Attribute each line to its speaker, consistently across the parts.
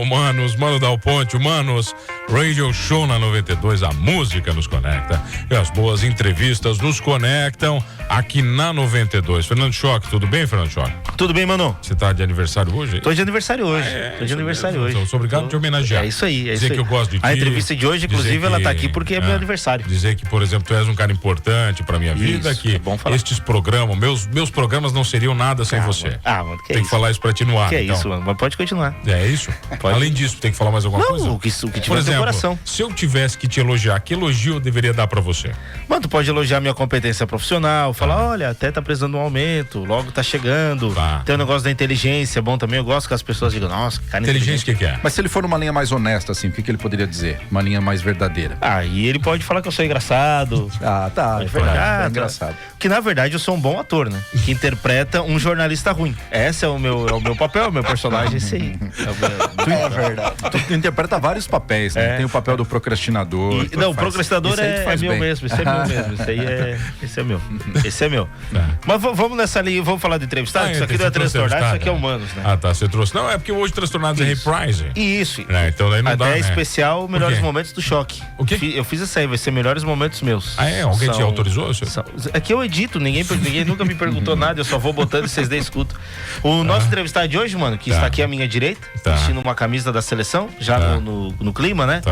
Speaker 1: Alô, manos, Mano Dal Ponte, Manos, Radio Show na 92, a música nos conecta e as boas entrevistas nos conectam aqui na 92. Fernando Choque, tudo bem, Fernando Choque?
Speaker 2: Tudo bem, mano?
Speaker 1: Você tá de aniversário hoje?
Speaker 2: Tô de aniversário hoje.
Speaker 1: Tô de aniversário hoje. Então, sou obrigado a te homenagear.
Speaker 2: É isso aí,
Speaker 1: Dizer que eu gosto de ti.
Speaker 2: A entrevista de hoje, inclusive, ela tá aqui porque é meu aniversário.
Speaker 1: Dizer que, por exemplo, tu és um cara importante pra minha vida,
Speaker 2: Isso,
Speaker 1: que
Speaker 2: é bom falar.
Speaker 1: estes programas, meus programas não seriam nada sem você.
Speaker 2: Mano, que
Speaker 1: tem que falar isso pra ti no ar.
Speaker 2: Que
Speaker 1: então.
Speaker 2: é isso, mano. Mas pode continuar.
Speaker 1: É isso?
Speaker 2: Pode.
Speaker 1: Além disso, tem que falar mais alguma coisa?
Speaker 2: Não, o que tiver
Speaker 1: por
Speaker 2: no teu
Speaker 1: exemplo,
Speaker 2: coração.
Speaker 1: se eu tivesse que te elogiar, que elogio eu deveria dar pra você?
Speaker 2: Mano, tu pode elogiar minha competência profissional, falar, olha, até tá precisando de um aumento, logo tá chegando. Tem o negócio da inteligência, é bom também, eu gosto que as pessoas digam, nossa, que cara
Speaker 1: inteligente, o que é?
Speaker 3: Mas se ele for numa linha mais honesta, assim, o que ele poderia dizer? Uma linha mais verdadeira.
Speaker 2: E ele pode falar que eu sou engraçado.
Speaker 3: Tá,
Speaker 2: É verdade.
Speaker 3: É engraçado.
Speaker 2: Que na verdade eu sou um bom ator, né? Que interpreta um jornalista ruim. Esse é o meu papel, o meu personagem, esse aí.
Speaker 3: É verdade. Tu interpreta vários papéis, né? Tem o papel do procrastinador.
Speaker 2: Não, o procrastinador é meu mesmo. Esse é meu mesmo. Esse é meu. Esse é meu. Mas vamos nessa linha, vamos falar de entrevistado. Isso aqui não é transtornado, isso aqui é humanos, né?
Speaker 1: Você trouxe. Não, é porque hoje transtornados é reprise.
Speaker 2: Isso.
Speaker 1: Então daí não
Speaker 2: até
Speaker 1: dá, né?
Speaker 2: especial Melhores Momentos do Choque.
Speaker 1: O quê?
Speaker 2: Eu fiz isso aí, vai ser Melhores Momentos Meus.
Speaker 1: Alguém te autorizou?
Speaker 2: É que eu edito, ninguém nunca me perguntou nada, eu só vou botando e vocês daí escutam. O nosso entrevistado de hoje, mano, que está aqui à minha direita, vestindo uma camisa da seleção, já no clima, né?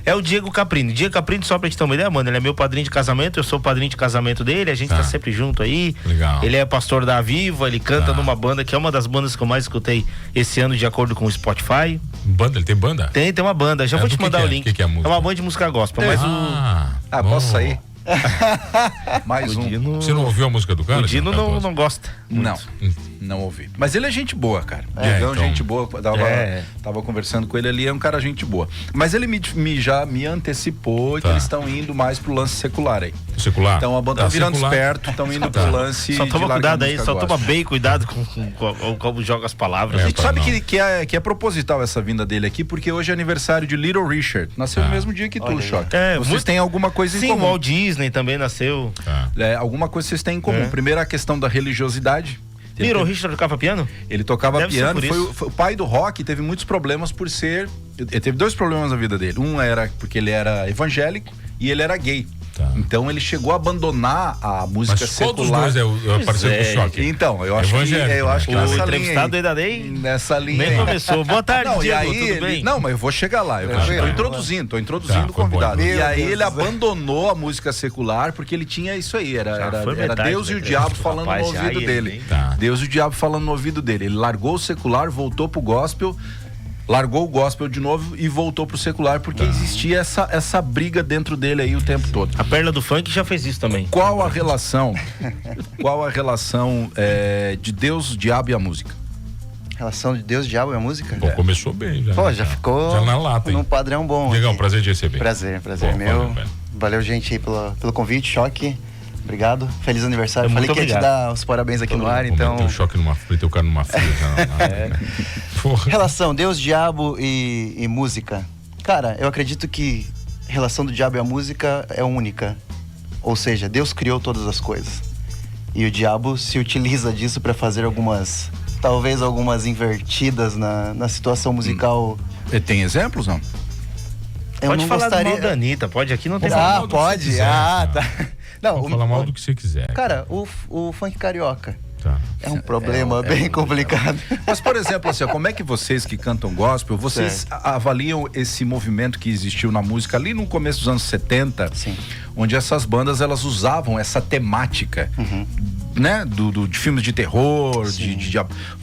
Speaker 2: É o Diego Caprini. Diego Caprini, só pra gente ter uma ideia, mano, ele é meu padrinho de casamento, eu sou o padrinho de casamento dele, a gente tá sempre junto aí.
Speaker 1: Legal.
Speaker 2: Ele é pastor da Viva, ele canta numa banda que é uma das bandas que eu mais escutei esse ano, de acordo com o Spotify.
Speaker 1: Banda? Ele tem banda?
Speaker 2: Tem uma banda, já vou te mandar o link.
Speaker 1: Que é a música?
Speaker 2: É uma banda de música gospel, mas
Speaker 3: posso sair? Mais um.
Speaker 2: Dino...
Speaker 1: Você não ouviu a música do cara?
Speaker 2: O Dino não gosta.
Speaker 3: Não ouvi. Mas ele é gente boa, cara.
Speaker 1: Então...
Speaker 3: gente boa. Tava conversando com ele ali, é um cara gente boa. Mas ele já me antecipou que eles estão indo mais pro lance secular aí.
Speaker 1: Secular?
Speaker 3: Então a banda tá virando esperto, estão indo pro lance.
Speaker 2: Só toma cuidado aí, só
Speaker 3: gospel.
Speaker 2: toma bem cuidado com como joga as palavras.
Speaker 3: E tu sabe que é proposital essa vinda dele aqui, porque hoje é aniversário de Little Richard. Nasceu no mesmo dia que tu, Choque. Vocês têm alguma coisa em comum.
Speaker 2: Sim, o Walt Disney também nasceu.
Speaker 3: Alguma coisa vocês têm em comum. Primeiro, a questão da religiosidade.
Speaker 2: Little Richard tocava piano?
Speaker 3: Ele tocava piano,
Speaker 2: foi
Speaker 3: o pai do rock, teve muitos problemas por ser... Ele teve dois problemas na vida dele. Um era porque ele era evangélico e ele era gay. Então ele chegou a abandonar a música secular.
Speaker 1: Mas qual dos dois é o parceiro do Choque?
Speaker 3: Então, eu acho que
Speaker 2: o entrevistado ainda
Speaker 3: nessa linha
Speaker 2: nem começou. Boa tarde, Diego, tudo bem?
Speaker 3: Não, mas eu vou chegar lá. Tô introduzindo o convidado. E aí ele abandonou a música secular porque ele tinha isso aí. Era Deus e o diabo falando no ouvido dele. Deus e o diabo falando no ouvido dele. Ele largou o secular, voltou pro gospel. Largou o gospel de novo e voltou pro secular, porque existia essa briga dentro dele aí o tempo todo.
Speaker 2: A perla do funk já fez isso também.
Speaker 3: Qual a relação de Deus, o diabo e a música?
Speaker 4: Relação de Deus, diabo e a música?
Speaker 1: Pô, começou bem já.
Speaker 4: Pô, já ficou
Speaker 1: já na lata,
Speaker 4: num padrão bom.
Speaker 1: Diegão, prazer de receber.
Speaker 4: Prazer meu. Valeu, gente, aí pelo convite, Choque. Obrigado, feliz aniversário. Falei que ia te dar os parabéns aqui no ar, então...
Speaker 1: Meteu o choque meteu o cara numa fila.
Speaker 4: Relação Deus, diabo e música. Cara, eu acredito que a relação do diabo e a música é única. Ou seja, Deus criou todas as coisas. E o diabo se utiliza disso para fazer talvez algumas invertidas na situação musical.
Speaker 3: Tem exemplos, não?
Speaker 2: Pode falar mal da Anitta, pode? Aqui não tem
Speaker 4: mal. Pode? Tá. Não,
Speaker 1: pode falar mal do que você quiser.
Speaker 4: Cara, o funk carioca é um problema bem complicado.
Speaker 3: Mas, por exemplo, assim, como é que vocês que cantam gospel, vocês avaliam esse movimento que existiu na música ali no começo dos anos 70, onde essas bandas, elas usavam essa temática, né, de filmes de terror,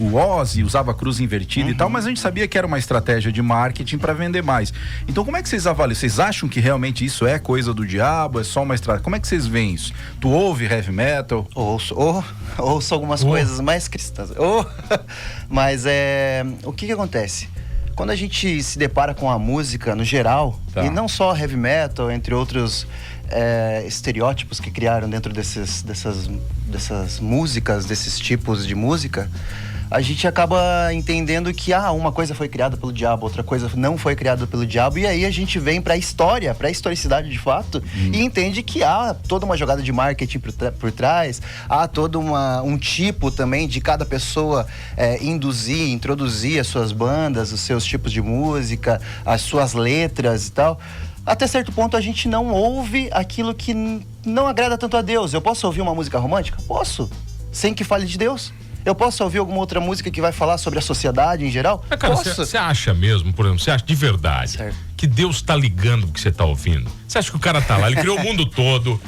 Speaker 3: o Ozzy usava a cruz invertida e tal, mas a gente sabia que era uma estratégia de marketing para vender mais. Então, como é que vocês avaliam? Vocês acham que realmente isso é coisa do diabo? É só uma estratégia? Como é que vocês veem isso? Tu ouve heavy metal?
Speaker 4: Ouço algumas coisas mais cristãs. Mas o que acontece? Quando a gente se depara com a música no geral, e não só heavy metal, entre outros estereótipos que criaram dentro dessas músicas, desses tipos de música, a gente acaba entendendo que uma coisa foi criada pelo diabo, outra coisa não foi criada pelo diabo, e aí a gente vem pra história, pra historicidade de fato, e entende que há toda uma jogada de marketing por trás, há todo um tipo também de cada pessoa introduzir as suas bandas, os seus tipos de música, as suas letras e tal. Até certo ponto a gente não ouve aquilo que não agrada tanto a Deus. Eu posso ouvir uma música romântica? Posso, sem que fale de Deus. Eu posso ouvir alguma outra música que vai falar sobre a sociedade em geral?
Speaker 1: Cara, você acha mesmo, por exemplo, você acha de verdade que Deus tá ligando o que você tá ouvindo? Você acha que o cara tá lá, ele criou o mundo todo,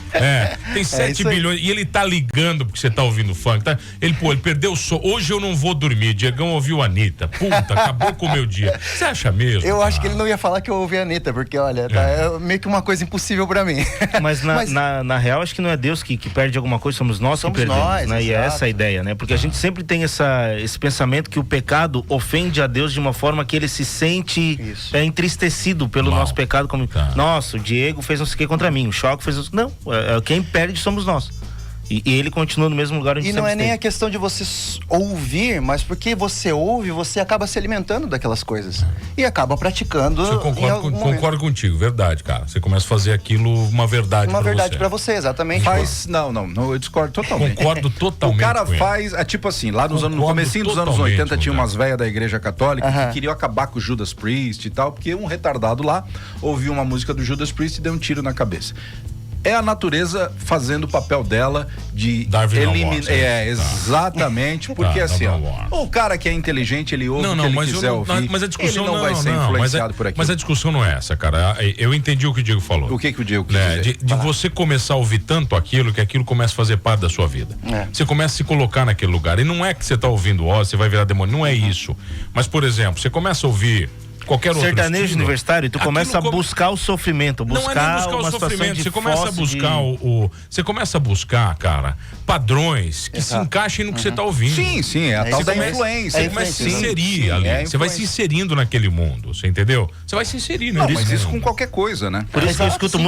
Speaker 1: tem 7 bilhões e ele tá ligando porque você tá ouvindo funk, tá? Ele perdeu o sono. Hoje eu não vou dormir, Diegão ouviu a Anitta. Puta, acabou com o meu dia. Você acha mesmo?
Speaker 4: Eu acho que ele não ia falar que eu ouvi a Anitta, porque olha, é meio que uma coisa impossível pra mim.
Speaker 2: Mas na real, acho que não é Deus que perde alguma coisa, somos nós que perdemos, nós, né? E é essa a ideia, né? Porque a gente sempre tem esse pensamento que o pecado ofende a Deus de uma forma que ele se sente entristecido pelo nosso pecado, como nossa, o Diego fez não sei o que contra mim, o Choque fez não, quem perde somos nós. E ele continua no mesmo lugar onde
Speaker 4: sempre esteve. E não é nem a questão de você ouvir, mas porque você ouve, você acaba se alimentando daquelas coisas. E acaba praticando.
Speaker 1: Eu concordo contigo, verdade, cara. Você começa a fazer aquilo uma verdade pra você. Uma verdade
Speaker 4: pra você, exatamente.
Speaker 3: Não, eu discordo totalmente.
Speaker 1: Concordo totalmente.
Speaker 3: O cara faz, tipo assim, lá no comecinho dos anos 80 tinha umas velhas da igreja católica que queriam acabar com o Judas Priest e tal, porque um retardado lá ouviu uma música do Judas Priest e deu um tiro na cabeça. É a natureza fazendo o papel dela de eliminar. Exatamente, porque assim, o cara que é inteligente, ele ouve o que ele quiser ouvir.
Speaker 1: Mas a discussão
Speaker 3: ele não vai ser influenciado por aquilo.
Speaker 1: Mas a discussão não é essa, cara. Eu entendi o que o Diego falou.
Speaker 3: O que o Diego quis dizer?
Speaker 1: De você começar a ouvir tanto aquilo, que aquilo começa a fazer parte da sua vida. Você começa a se colocar naquele lugar. E não é que você tá ouvindo, você vai virar demônio. Não é isso. Mas, por exemplo, você começa a ouvir qualquer outro
Speaker 2: sertanejo estilo, universitário, tu começa a buscar o sofrimento, buscar
Speaker 1: o sofrimento, você começa a buscar você começa a buscar, cara, padrões que se encaixem no que você tá ouvindo.
Speaker 3: Sim, é a tal da influência.
Speaker 1: Você começa a se inserir ali, você vai se inserindo naquele mundo, você entendeu? Você vai se inserir naquele
Speaker 3: mundo. Mas isso com qualquer coisa, né?
Speaker 2: Por isso que eu escuto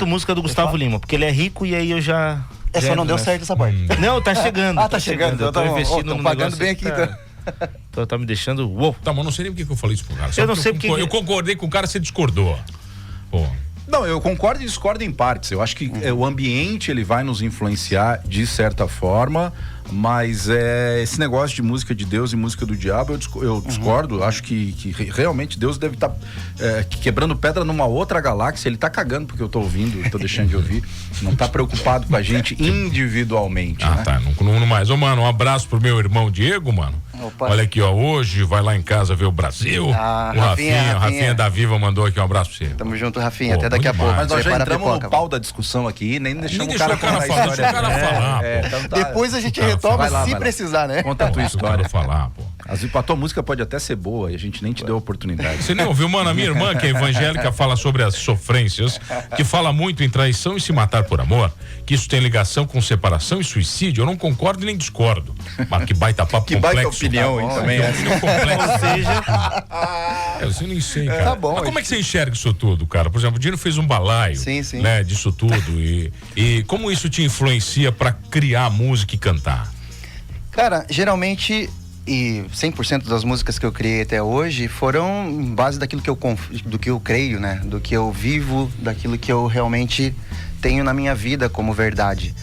Speaker 2: música do Gustavo Lima, porque ele é rico e aí eu já...
Speaker 4: Só não deu certo essa parte.
Speaker 2: Não, tá chegando.
Speaker 4: Tá chegando.
Speaker 2: Eu tô investindo no
Speaker 4: pagando bem aqui,
Speaker 2: tá me deixando. Uou.
Speaker 1: Tá, mas não sei nem porque eu falei isso pro cara.
Speaker 2: Eu não sei porque.
Speaker 1: Eu concordei com o cara, você discordou. Pô.
Speaker 3: Não, eu concordo e discordo em partes. Eu acho que o ambiente ele vai nos influenciar de certa forma, mas esse negócio de música de Deus e música do diabo eu discordo. Acho que realmente Deus deve estar quebrando pedra numa outra galáxia. Ele tá cagando porque eu tô ouvindo, tô deixando de ouvir. Não tá preocupado com a gente individualmente. Né?
Speaker 1: Tá, não mais. Ô, mano, um abraço pro meu irmão Diego, mano. Opa. Olha aqui, hoje vai lá em casa ver o Brasil. O Rafinha da Viva mandou aqui um abraço pra você.
Speaker 4: Tamo junto, Rafinha, até daqui a pouco.
Speaker 3: Mas nós já entramos no pau da discussão aqui, nem deixamos o cara
Speaker 1: falar.
Speaker 4: Depois a gente retoma se precisar, né?
Speaker 3: Conta a tua história.
Speaker 1: Falar, pô.
Speaker 3: A tua música pode até ser boa e a gente nem te deu a oportunidade.
Speaker 1: Você nem ouviu, mano? A minha irmã, que é evangélica, fala sobre as sofrências, que fala muito em traição e se matar por amor, que isso tem ligação com separação e suicídio. Eu não concordo e nem discordo. Mas que baita papo
Speaker 3: que
Speaker 1: complexo.
Speaker 3: Que baita opinião, hein, também.
Speaker 1: Ou seja... eu nem sei, cara.
Speaker 4: Tá bom.
Speaker 1: Mas como é que você enxerga isso tudo, cara? Por exemplo, o Dino fez um balaio, né, disso tudo. E como isso te influencia pra criar música e cantar?
Speaker 4: Cara, geralmente... E 100% das músicas que eu criei até hoje foram em base do que eu creio, né? Do que eu vivo, daquilo que eu realmente tenho na minha vida como verdade.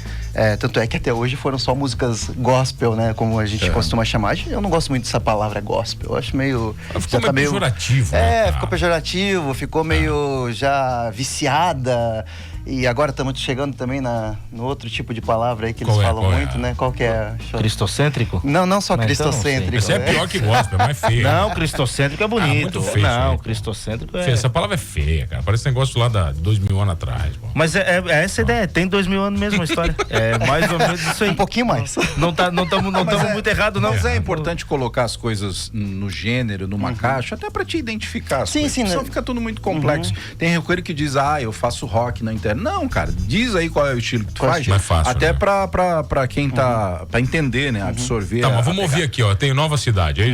Speaker 4: Tanto é que até hoje foram só músicas gospel, né? Como a gente costuma chamar. Eu não gosto muito dessa palavra gospel. Eu acho meio...
Speaker 1: Ficou meio pejorativo.
Speaker 4: Ficou pejorativo, ficou meio já viciada. E agora estamos chegando também no outro tipo de palavra aí que eles falam muito, né? Qual que é?
Speaker 2: Cristocêntrico?
Speaker 4: Não só cristocêntrico.
Speaker 1: Esse é pior que gospel, é mais feio.
Speaker 2: Não, cristocêntrico é bonito.
Speaker 1: Muito feio.
Speaker 2: Não, cristocêntrico é...
Speaker 1: Essa palavra é feia, cara. Parece negócio lá da 2000 anos atrás. Pô.
Speaker 2: Mas essa ideia, tem 2000 anos mesmo a história. É mais ou menos isso aí.
Speaker 4: Um pouquinho mais.
Speaker 2: Não estamos muito errado, não.
Speaker 3: Mas é importante colocar as coisas no gênero, numa caixa, até pra te identificar.
Speaker 4: Sim.
Speaker 3: Senão fica tudo muito complexo. Tem roqueiro que diz, eu faço rock na internet. Não, cara, diz aí qual é o estilo que tu faz.
Speaker 1: Mais fácil,
Speaker 3: até pra quem tá, pra entender, né? Absorver.
Speaker 1: Tá, mas vamos ouvir aqui, ó. Tem Nova Cidade, é isso?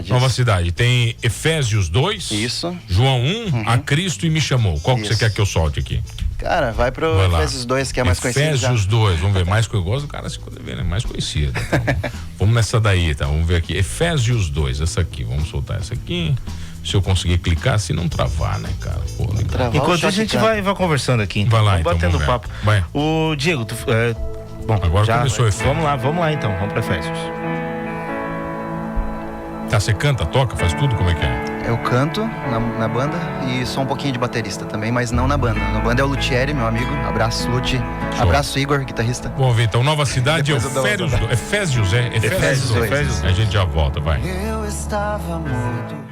Speaker 4: Nova
Speaker 1: Cidade. Tem Efésios 2.
Speaker 4: Isso.
Speaker 1: João 1, a Cristo e me chamou. Qual que você quer que eu solte aqui?
Speaker 4: Cara, vai pro Efésios 2, que é mais conhecido.
Speaker 1: Efésios 2, vamos ver, mais que eu gosto do cara se ver, né? Mais conhecido. Então, vamos nessa daí, tá? Vamos ver aqui. Efésios 2, essa aqui. Vamos soltar essa aqui. Se eu conseguir clicar, se não travar, né, cara? Pô,
Speaker 2: enquanto isso, a gente vai conversando aqui.
Speaker 1: Vai lá, então,
Speaker 2: batendo papo.
Speaker 1: Vai.
Speaker 2: O Diego, bom,
Speaker 1: agora já começou o Efésios.
Speaker 2: Vamos lá então, vamos para Efésios.
Speaker 1: Tá, você canta, toca, faz tudo? Como é que é?
Speaker 4: Eu canto na banda e sou um pouquinho de baterista também, mas não na banda. Na banda é o Luthieri, meu amigo. Abraço, Lute. Abraço, Igor, guitarrista.
Speaker 1: Vamos ver, então, Nova Cidade, Efésios,
Speaker 2: Efésios 2.
Speaker 1: A gente já volta, vai.
Speaker 5: Eu estava mudo.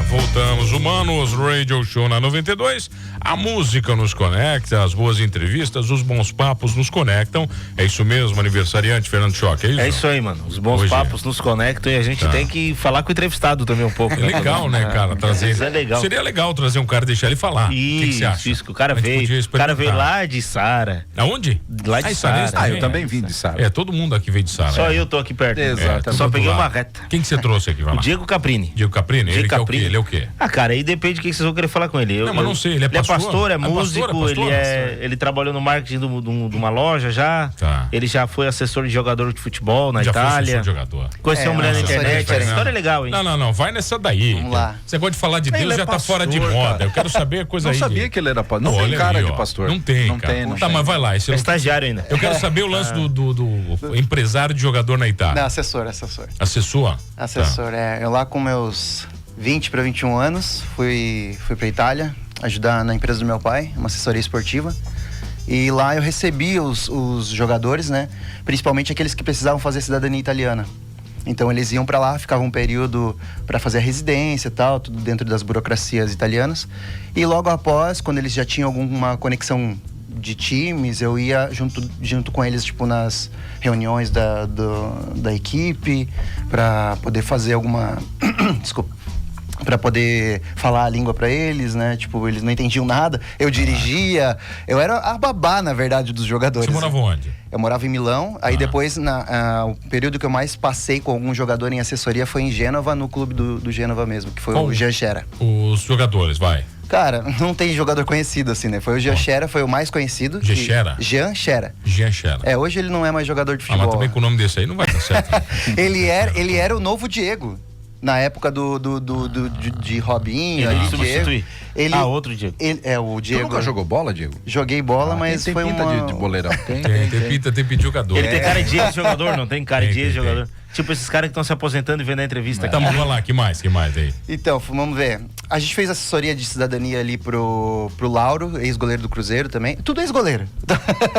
Speaker 1: Voltamos, Humanos Radio Show na 92. A música nos conecta, as boas entrevistas, os bons papos nos conectam. É isso mesmo, aniversariante Fernando Choque, é isso?
Speaker 2: É isso aí, mano. Os bons papos nos conectam e a gente tem que falar com o entrevistado também um pouco.
Speaker 1: É legal, né, cara? Trazer.
Speaker 2: Isso é legal.
Speaker 1: Seria legal trazer um cara e deixar ele falar.
Speaker 2: Isso,
Speaker 1: o que você acha?
Speaker 2: Isso, que o cara veio lá de Sara.
Speaker 1: Aonde?
Speaker 2: Lá de Sara.
Speaker 3: Eu também vim de Sara.
Speaker 1: Todo mundo aqui veio de Sara.
Speaker 2: Só eu tô aqui perto.
Speaker 3: Exato.
Speaker 2: Só peguei uma reta.
Speaker 1: Quem que você trouxe aqui?
Speaker 2: O Diego Caprini.
Speaker 1: Diego Caprini?
Speaker 2: Diego Caprini.
Speaker 1: Ele é o quê?
Speaker 2: Ah, cara, aí depende de quem vocês vão querer falar com ele.
Speaker 1: Não, mas não sei, ele é pastor?
Speaker 2: Pastor, é músico, ele trabalhou no marketing de uma loja já.
Speaker 1: Tá.
Speaker 2: Ele já foi assessor de jogador de futebol na Itália.
Speaker 1: Foi assessor de jogador.
Speaker 2: Conheceu uma mulher na internet. A história é legal, hein?
Speaker 1: Não, vai nessa daí.
Speaker 4: Vamos lá.
Speaker 1: Você gosta de falar de Deus, já tá fora de moda. Eu quero saber a coisa aí.
Speaker 3: Não sabia que ele era pastor. Não tem cara de pastor.
Speaker 1: Não tem, cara. Tá, mas vai lá.
Speaker 2: É estagiário ainda.
Speaker 1: Eu quero saber o lance do empresário de jogador na Itália.
Speaker 4: Não, assessor.
Speaker 1: Assessor?
Speaker 4: Assessor, eu lá com meus 20 para 21 anos, fui pra Itália ajudar na empresa do meu pai, uma assessoria esportiva. E lá eu recebi os jogadores, né? Principalmente aqueles que precisavam fazer cidadania italiana. Então eles iam para lá, ficavam um período para fazer a residência e tal, tudo dentro das burocracias italianas. E logo após, quando eles já tinham alguma conexão de times, eu ia junto com eles, tipo, nas reuniões da equipe, para poder fazer alguma... Desculpa. Pra poder falar a língua pra eles, né? Tipo, eles não entendiam nada. Eu dirigia. Eu era a babá, na verdade, dos jogadores.
Speaker 1: Você morava onde?
Speaker 4: Eu morava em Milão. Aí depois, o período que eu mais passei com algum jogador em assessoria foi em Gênova, no clube do Gênova mesmo, que foi o Jean Xera.
Speaker 1: Os jogadores, vai.
Speaker 4: Cara, não tem jogador conhecido assim, né? Foi o Jean Xera, foi o mais conhecido. Jean Xera. Hoje ele não é mais jogador de futebol.
Speaker 1: Mas também com o nome desse aí não vai dar certo.
Speaker 4: ele era o novo Diego. Na época de Robinho,
Speaker 2: ele substituir.
Speaker 4: Outro Diego. O Diego.
Speaker 3: Você nunca jogou bola, Diego?
Speaker 4: Joguei bola, mas
Speaker 3: tem
Speaker 4: foi
Speaker 3: pinta de boleirão.
Speaker 1: Tem pinta de jogador.
Speaker 2: Ele tem cara de ex-jogador, não tem cara de ex-jogador. Tipo esses caras que estão se aposentando e vendo a entrevista.
Speaker 1: Tá, vamos lá, que mais aí?
Speaker 4: Então, vamos ver. A gente fez assessoria de cidadania ali pro Lauro, ex-goleiro do Cruzeiro também. Tudo ex-goleiro.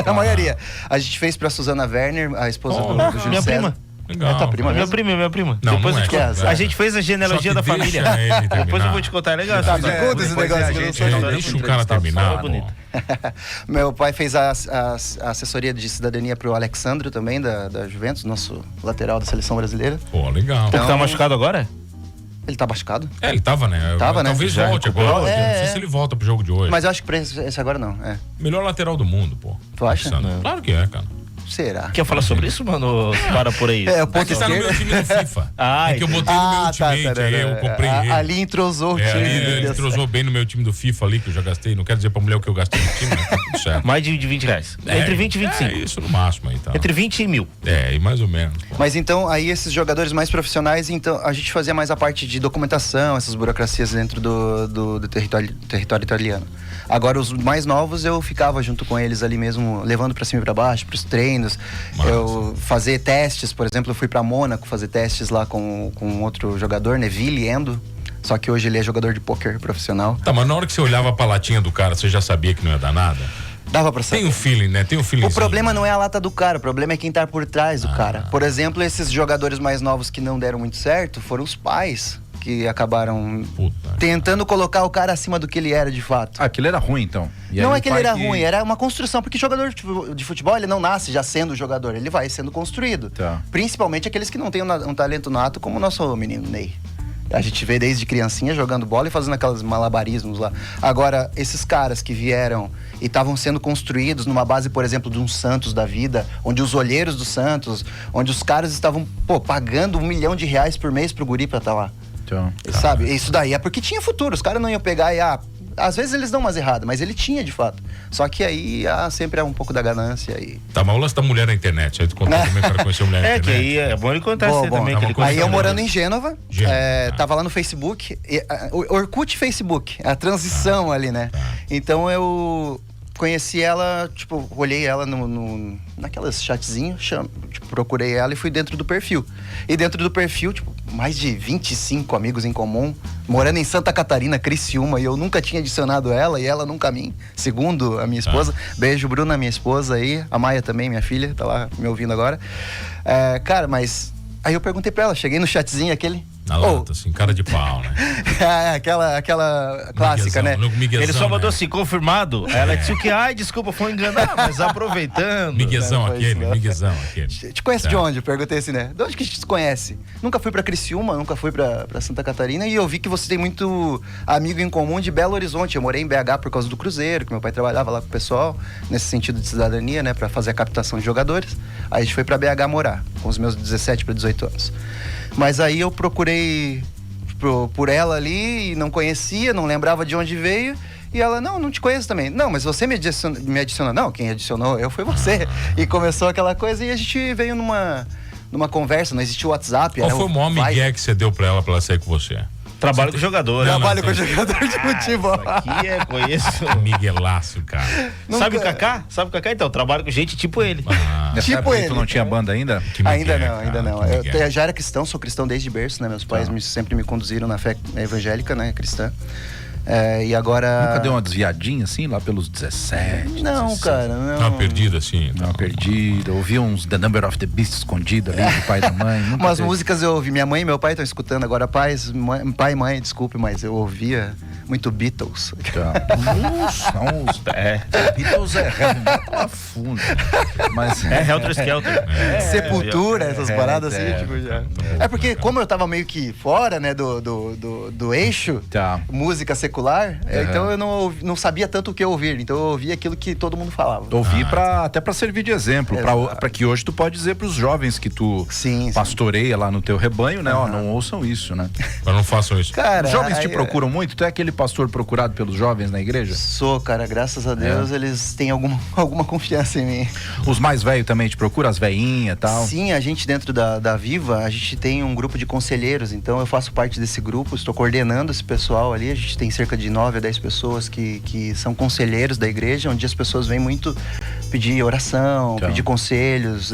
Speaker 4: A maioria. A gente fez pra Suzana Werner, a esposa do Júlio
Speaker 2: minha
Speaker 4: César.
Speaker 2: prima.
Speaker 4: Legal. É tua prima,
Speaker 2: minha prima.
Speaker 1: Não,
Speaker 2: depois
Speaker 1: não
Speaker 2: a gente fez a genealogia da família. Depois eu vou te contar, é legal.
Speaker 4: Conta esse negócio.
Speaker 1: Deixa o cara terminar.
Speaker 4: Meu pai fez a assessoria de cidadania pro Alexandro também, da Juventus, nosso lateral da seleção brasileira.
Speaker 1: Pô, legal.
Speaker 2: Então, tá machucado agora?
Speaker 4: Ele tá machucado?
Speaker 1: Ele tava, né? Talvez volte agora. Não sei se ele volta pro jogo de hoje.
Speaker 4: Mas eu acho que pra esse agora não.
Speaker 1: Melhor lateral do mundo, pô.
Speaker 4: Tu acha?
Speaker 1: Claro que é, cara.
Speaker 4: Será?
Speaker 2: Quer falar sobre isso, mano? Para por aí.
Speaker 1: O ponto está no meu time no FIFA. É que eu botei no meu ultimate, aí eu comprei ele.
Speaker 4: Ali entrosou o time.
Speaker 1: Ele entrosou bem no meu time do FIFA ali, que eu já gastei. Não quero dizer pra mulher o que eu gastei no time, mas tá tudo certo.
Speaker 2: Mais de 20 reais. Entre 20 e 25.
Speaker 1: Isso no máximo aí, tá.
Speaker 2: Entre 20 e 1.000.
Speaker 1: E mais ou menos. Pô.
Speaker 4: Mas então, aí esses jogadores mais profissionais, então, a gente fazia mais a parte de documentação, essas burocracias dentro do território italiano. Agora, os mais novos, eu ficava junto com eles ali mesmo, levando pra cima e pra baixo, pros treinos. Eu fazer testes, por exemplo, eu fui pra Mônaco fazer testes lá com outro jogador, Neville Endo. Só que hoje ele é jogador de pôquer profissional.
Speaker 1: Tá, mas na hora que você olhava pra latinha do cara, você já sabia que não ia dar nada?
Speaker 4: Dava pra saber.
Speaker 1: Tem um feeling, né? Tem um feeling.
Speaker 4: O problema não é a lata do cara, o problema é quem tá por trás do cara. Por exemplo, esses jogadores mais novos que não deram muito certo foram os pais que acabaram tentando colocar o cara acima do que ele era de fato.
Speaker 3: Aquilo era ruim, então?
Speaker 4: Não é que ele era ruim, era uma construção, porque jogador de futebol, ele não nasce já sendo jogador, ele vai sendo construído.
Speaker 3: Tá.
Speaker 4: Principalmente aqueles que não têm um talento nato, como o nosso menino Ney. A gente vê desde criancinha jogando bola e fazendo aqueles malabarismos lá. Agora, esses caras que vieram e estavam sendo construídos numa base, por exemplo, de um Santos da vida, onde os olheiros do Santos, onde os caras estavam, pagando R$1 milhão por mês pro guri pra estar lá.
Speaker 3: Então,
Speaker 4: sabe? Isso daí é porque tinha futuro. Os caras não iam pegar e às vezes eles dão umas erradas, mas ele tinha de fato. Só que aí sempre é um pouco da ganância aí.
Speaker 1: Tá, mas o lance da mulher na internet. Aí tu contou como é que o cara conheceu a mulher na internet.
Speaker 2: Que aí é bom ele contar isso também.
Speaker 4: Aí eu morando em Gênova, tava lá no Facebook, Orkut Facebook, a transição ali, né? Então eu conheci ela, tipo, olhei ela naquelas chatzinhos, procurei ela e fui dentro do perfil. E dentro do perfil, tipo, mais de 25 amigos em comum, morando em Santa Catarina, Criciúma, e eu nunca tinha adicionado ela e ela nunca a mim, segundo a minha esposa. Beijo, Bruna, minha esposa aí, a Maia também, minha filha, tá lá me ouvindo agora. Cara, mas aí eu perguntei pra ela, cheguei no chatzinho aquele...
Speaker 1: Na lata, assim, cara de pau, né?
Speaker 4: aquela clássica,
Speaker 1: miguezão,
Speaker 4: né?
Speaker 1: Miguezão,
Speaker 2: ele só mandou
Speaker 1: né?
Speaker 2: assim, confirmado. Ela disse que, desculpa, foi enganar, mas aproveitando.
Speaker 1: Miguezão aquele.
Speaker 4: Te conhece de onde? Eu perguntei assim, né? De onde que a gente se conhece? Nunca fui pra Criciúma, nunca fui pra Santa Catarina, e eu vi que você tem muito amigo em comum de Belo Horizonte. Eu morei em BH por causa do Cruzeiro, que meu pai trabalhava lá com o pessoal, nesse sentido de cidadania, né? Pra fazer a captação de jogadores. Aí a gente foi pra BH morar, com os meus 17 para 18 anos. Mas aí eu procurei por ela ali e não conhecia, não lembrava de onde veio. E ela, não te conheço também. Não, mas você me adicionou. Não, quem adicionou foi você. E começou aquela coisa e a gente veio numa conversa, não existia o WhatsApp.
Speaker 1: Qual foi o maior migué que você deu pra ela sair com você?
Speaker 2: Trabalho com jogador.
Speaker 4: Trabalho com jogador de futebol.
Speaker 2: Aqui conheço.
Speaker 1: Miguelaço, cara.
Speaker 2: Sabe o Kaká? Então, trabalho com gente tipo ele.
Speaker 3: Tipo ele. Tu não tinha banda ainda?
Speaker 4: Ainda não. Eu já era cristão, sou cristão desde berço, né? Meus pais sempre me conduziram na fé evangélica, né? Cristã. E agora...
Speaker 3: Nunca deu uma desviadinha assim, lá pelos 17?
Speaker 4: Não,
Speaker 3: 17.
Speaker 4: cara, não.
Speaker 1: Uma perdida assim.
Speaker 3: Uma perdida. Ouvi uns The Number of the Beast escondido ali do pai e da mãe.
Speaker 4: Umas músicas eu ouvi. Minha mãe e meu pai estão escutando agora. Pai e mãe, desculpe, mas eu ouvia muito Beatles.
Speaker 3: Beatles é heavy metal a fundo. Mas
Speaker 2: Helter Skelter.
Speaker 4: Sepultura, essas paradas assim, tipo, já. É porque como eu tava meio que fora, né, do eixo, música secular, então eu não sabia tanto o que ouvir. Então eu ouvia aquilo que todo mundo falava.
Speaker 3: Ouvi até pra servir de exemplo, pra que hoje tu pode dizer pros jovens que tu pastoreia lá no teu rebanho, né? Não ouçam isso, né?
Speaker 1: Mas não façam isso.
Speaker 4: Cara,
Speaker 3: os jovens te procuram muito? Tu é aquele pastor procurado pelos jovens na igreja?
Speaker 4: Sou, cara, graças a Deus eles têm alguma confiança em mim.
Speaker 3: Os mais velhos também te procuram, as velhinhas e tal?
Speaker 4: Sim, a gente dentro da Viva, a gente tem um grupo de conselheiros, então eu faço parte desse grupo, estou coordenando esse pessoal ali, a gente tem cerca de 9 a 10 pessoas que são conselheiros da igreja, onde as pessoas vêm muito pedir oração, pedir conselhos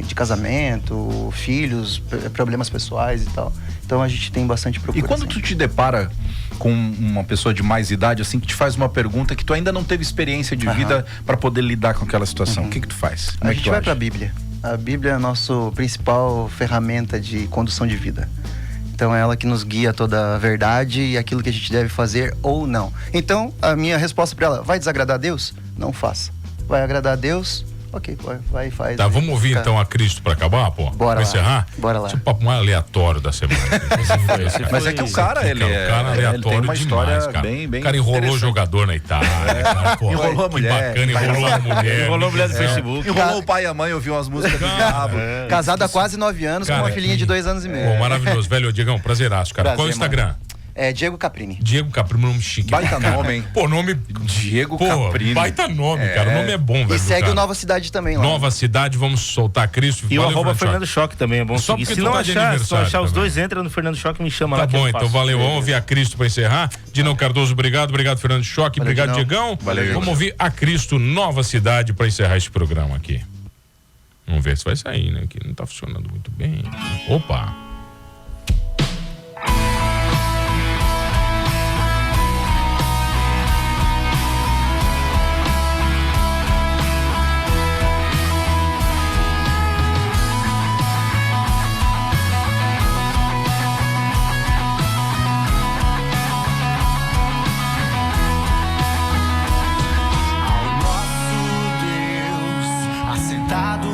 Speaker 4: de casamento, filhos, problemas pessoais e tal. Então a gente tem bastante procura.
Speaker 3: E quando tu te depara com uma pessoa de mais idade, assim, que te faz uma pergunta que tu ainda não teve experiência de vida para poder lidar com aquela situação, o que tu faz?
Speaker 4: A gente vai pra Bíblia. A Bíblia é a nossa principal ferramenta de condução de vida. Então é ela que nos guia toda a verdade e aquilo que a gente deve fazer ou não. Então a minha resposta para ela, vai desagradar a Deus? Não faça. Vai agradar a Deus? Ok, vai, faz.
Speaker 1: Tá, vamos ouvir então a Cristo pra acabar, pô?
Speaker 4: Bora
Speaker 1: pra encerrar?
Speaker 4: Bora lá.
Speaker 1: Esse é o papo mais aleatório da semana.
Speaker 3: Mas é que o cara, ele é
Speaker 1: aleatório,
Speaker 3: ele tem uma história
Speaker 1: demais, cara.
Speaker 3: bem
Speaker 1: O cara enrolou jogador na Itália. Cara, pô,
Speaker 3: enrolou a mulher.
Speaker 1: Bacana, enrolou a mulher.
Speaker 2: Enrolou a mulher do Facebook.
Speaker 3: Enrolou o pai e a mãe, ouviu umas músicas do diabo.
Speaker 4: Casado há quase 9 anos, com uma filhinha de 2 anos e meio.
Speaker 1: Pô, maravilhoso. Velho, Diegão, prazeraço, cara. Qual é o Instagram?
Speaker 4: É Diego Caprini.
Speaker 1: Diego Caprini, nome chique.
Speaker 3: Baita nome, hein?
Speaker 1: Pô, nome...
Speaker 3: Diego Caprini.
Speaker 1: Baita nome, cara. O nome é bom, velho.
Speaker 4: E segue o Nova Cidade também lá.
Speaker 1: Nova Cidade, vamos soltar Cristo.
Speaker 2: E o @Fernando Choque também é bom
Speaker 1: só
Speaker 2: seguir. Se não achar os dois, entra no Fernando Choque e me chama lá.
Speaker 1: Tá bom, então valeu. Vamos ouvir a Cristo pra encerrar. Dinão Cardoso, obrigado. Obrigado, Fernando Choque. Obrigado, Diegão.
Speaker 3: Valeu.
Speaker 1: Vamos ouvir a Cristo Nova Cidade pra encerrar esse programa aqui. Vamos ver se vai sair, né? Que não tá funcionando muito bem. Opa!
Speaker 5: Assentado